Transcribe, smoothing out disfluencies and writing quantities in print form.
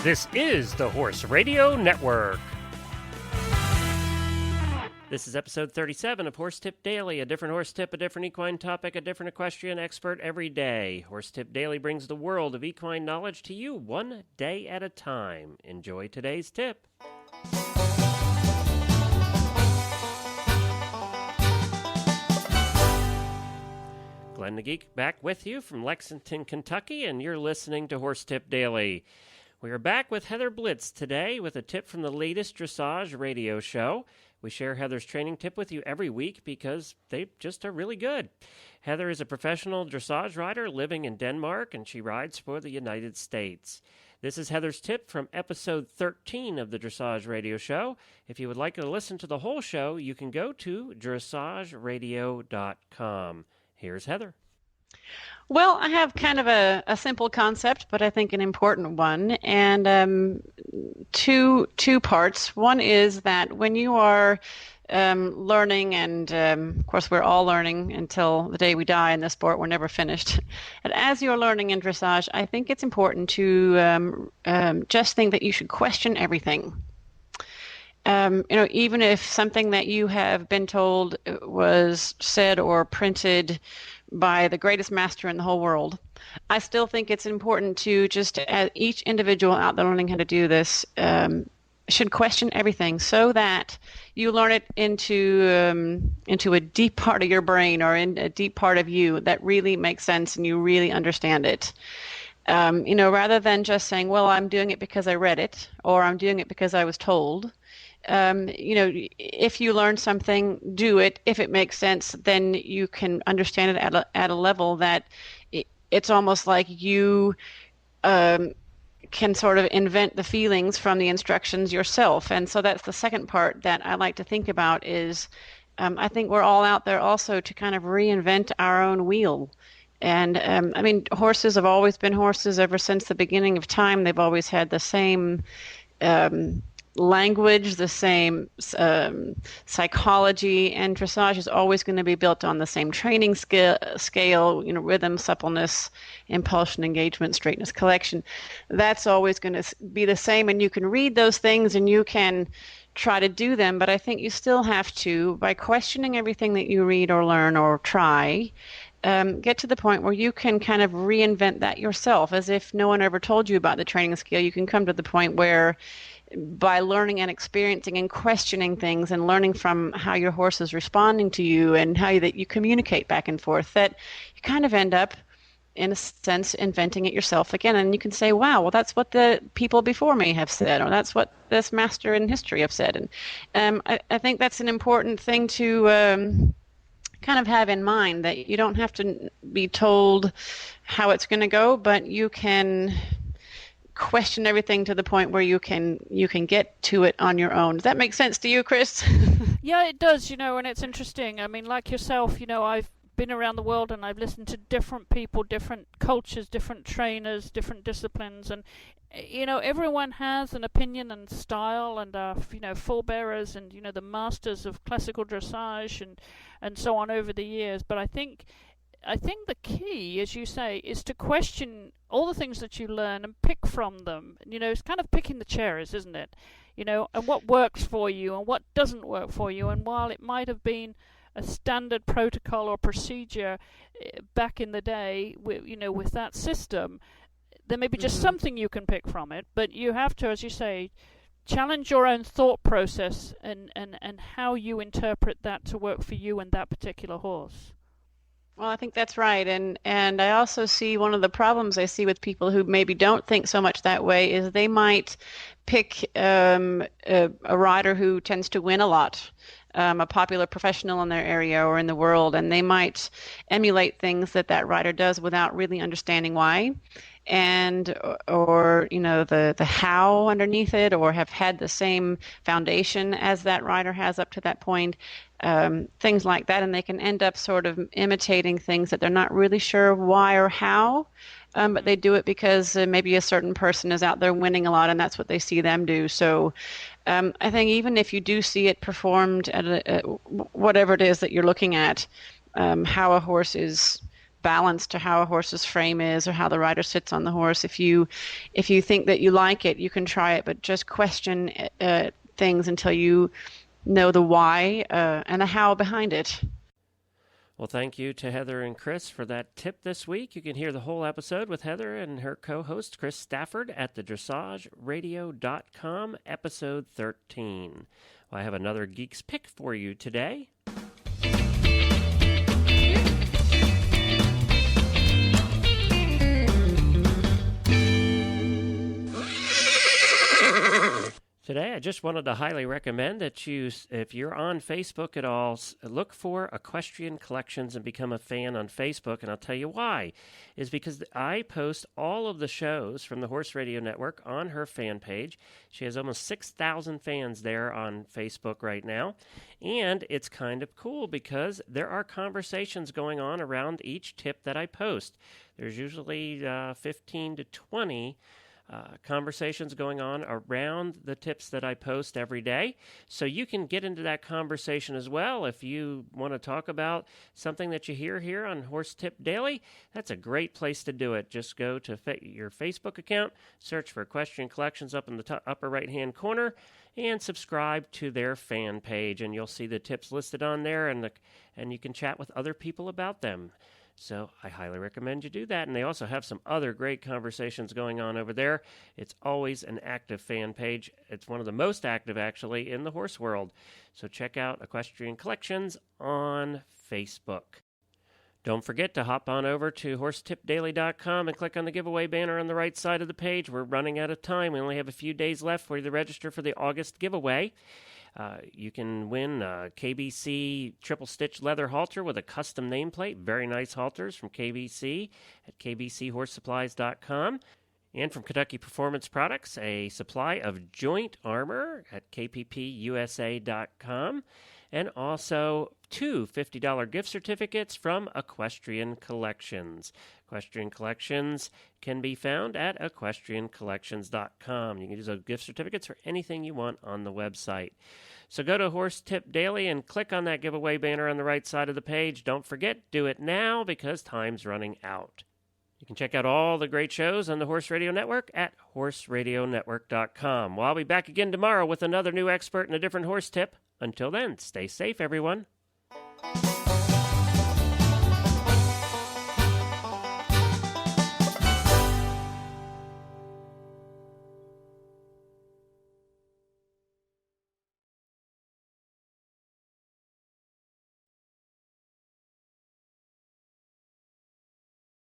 This is the Horse Radio Network. This is episode 37 of Horse Tip Daily, a different horse tip, a different equine topic, a different equestrian expert every day. Horse Tip Daily brings the world of equine knowledge to you one day at a time. Enjoy today's tip. Glenn the Geek back with you from Lexington, Kentucky, and you're listening to Horse Tip Daily. We are back with Heather Blitz today with a tip from the latest dressage radio show. We share Heather's training tip with you every week because they just are really good. Heather is a professional dressage rider living in Denmark, and she rides for the United States. This is Heather's tip from episode 13 of the Dressage Radio Show. If you would like to listen to the whole show, you can go to dressageradio.com. Here's Heather. Well, I have kind of a simple concept, but I think an important one, and two parts. One is that when you are learning, and of course we're all learning until the day we die in this sport, we're never finished. And as you're learning in dressage, I think it's important to just think that you should question everything. Even if something that you have been told was said or printed by the greatest master in the whole world, I still think it's important to just, as each individual out there learning how to do this, should question everything so that you learn it into a deep part of your brain or in a deep part of you that really makes sense and you really understand it. Rather than just saying, well, I'm doing it because I read it or I'm doing it because I was told. If you learn something, do it. If it makes sense, then you can understand it at a level that it's almost like you can sort of invent the feelings from the instructions yourself. And so that's the second part that I like to think about is I think we're all out there also to kind of reinvent our own wheel. And horses have always been horses ever since the beginning of time. They've always had the same language, the same psychology, and dressage is always going to be built on the same training scale, rhythm, suppleness, impulsion, engagement, straightness, collection. That's always going to be the same, and you can read those things and you can try to do them, but I think you still have to, by questioning everything that you read or learn or try, get to the point where you can kind of reinvent that yourself. As if no one ever told you about the training scale, you can come to the point where by learning and experiencing and questioning things and learning from how your horse is responding to you and how that you communicate back and forth, that you kind of end up, in a sense, inventing it yourself again. And you can say, wow, well, that's what the people before me have said, or that's what this master in history have said. And I think that's an important thing to kind of have in mind, that you don't have to be told how it's going to go, but you can question everything to the point where you can get to it on your own. Does that make sense to you, Chris? Yeah, it does, and it's interesting. I mean, like yourself, I've been around the world and I've listened to different people, different cultures, different trainers, different disciplines, and everyone has an opinion and style, and forebearers and the masters of classical dressage and so on over the years. But I think the key, as you say, is to question all the things that you learn and pick from them. It's kind of picking the cherries, isn't it? And what works for you and what doesn't work for you. And while it might have been a standard protocol or procedure back in the day, with that system, there may be just something you can pick from it. But you have to, as you say, challenge your own thought process and how you interpret that to work for you and that particular horse. Well, I think that's right. And I also see one of the problems I see with people who maybe don't think so much that way is they might pick a rider who tends to win a lot, a popular professional in their area or in the world, and they might emulate things that rider does without really understanding why. Or the how underneath it, or have had the same foundation as that rider has up to that point, things like that, and they can end up sort of imitating things that they're not really sure why or how, but they do it because maybe a certain person is out there winning a lot and that's what they see them do. So I think even if you do see it performed at whatever it is that you're looking at, how a horse is balance to how a horse's frame is or how the rider sits on the horse. If you think that you like it, you can try it, but just question things until you know the why and the how behind it. Well, thank you to Heather and Chris for that tip this week. You can hear the whole episode with Heather and her co-host Chris Stafford at thedressageradio.com, episode 13. Well, I have another Geek's Pick for you today. Today, I just wanted to highly recommend that you, if you're on Facebook at all, look for Equestrian Collections and become a fan on Facebook. And I'll tell you why. Is because I post all of the shows from the Horse Radio Network on her fan page. She has almost 6,000 fans there on Facebook right now. And it's kind of cool because there are conversations going on around each tip that I post. There's usually 15 to 20 conversations going on around the tips that I post every day. So you can get into that conversation as well. If you want to talk about something that you hear here on Horse Tip Daily, that's a great place to do it. Just go to your Facebook account, search for Equestrian Collections up in the upper right-hand corner, and subscribe to their fan page, and you'll see the tips listed on there, and you can chat with other people about them. So I highly recommend you do that. And they also have some other great conversations going on over there. It's always an active fan page. It's one of the most active, actually, in the horse world. So check out Equestrian Collections on Facebook. Don't forget to hop on over to horsetipdaily.com and click on the giveaway banner on the right side of the page. We're running out of time. We only have a few days left for you to register for the August giveaway. You can win a KBC Triple Stitch leather halter with a custom nameplate. Very nice halters from KBC at kbchorse.supplies.com. And from Kentucky Performance Products, a supply of joint armor at kppusa.com. And also 2 $50 gift certificates from Equestrian Collections. Equestrian Collections can be found at equestriancollections.com. You can use those gift certificates for anything you want on the website. So go to Horse Tip Daily and click on that giveaway banner on the right side of the page. Don't forget, do it now because time's running out. You can check out all the great shows on the Horse Radio Network at horseradionetwork.com. Well, I'll be back again tomorrow with another new expert and a different horse tip. Until then, stay safe, everyone.